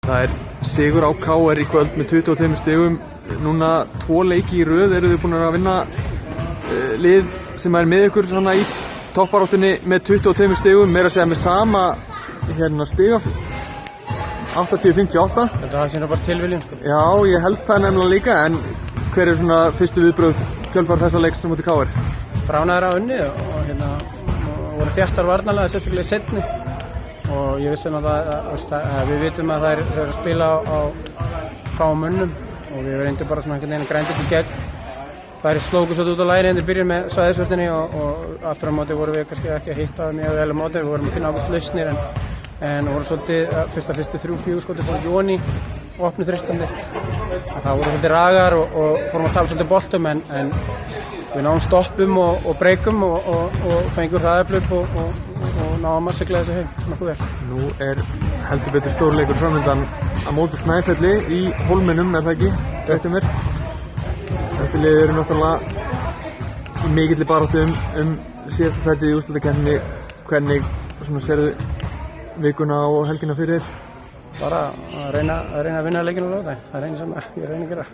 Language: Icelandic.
Það sigur á KR í kvöld með 22 stigum. Núna 2 leiki í röð eru þið búin að vinna lið sem með ykkur svona í toppbaráttunni með 22 stigum, meira að segja með sama stiga 80-58. Það sé bara tilviljun sko. Já, ég held það nefnilega líka, en hver svona fyrstu viðbrögð kjölfar þessa leiks mútið KR? Bránaður að unni og voru þéttar varnarlega, sérstaklega í seinni. Og ég vissi að við vitum að það er að spila á fáum mönnum og við reyndum bara svona einhvern veginn að grænda upp í gegn. Það slóku svo út á læri en þið byrjuð með svæðisvörninni og aftur á móti vorum við kannski ekki að hitta mjög vel á móti. Við vorum að finna ákveðst lausnir en voru svolítið fyrstu 3-4 skoti fór Jóni opnu þristandi. Það voru svolítið ragar og fórum að tala svolítið boltum en við náðum stoppum og breykum og fengum hraðablöp og náðum að sigla þessu heim nokkuð vel. Nú heldur betur stórleikur framöndan á móti Snæfelli í Hólminum, það ekki? Rétt mér. Þessi lið eru náttúrulega í mikilli baráttu síðasta sætið í úrslitakeppninni. Hvernig sérðu vikuna og helgina fyrir þér? Bara að reyna að vinna leikinn á laugardaginn. Það er eina sem ég reyna að gera.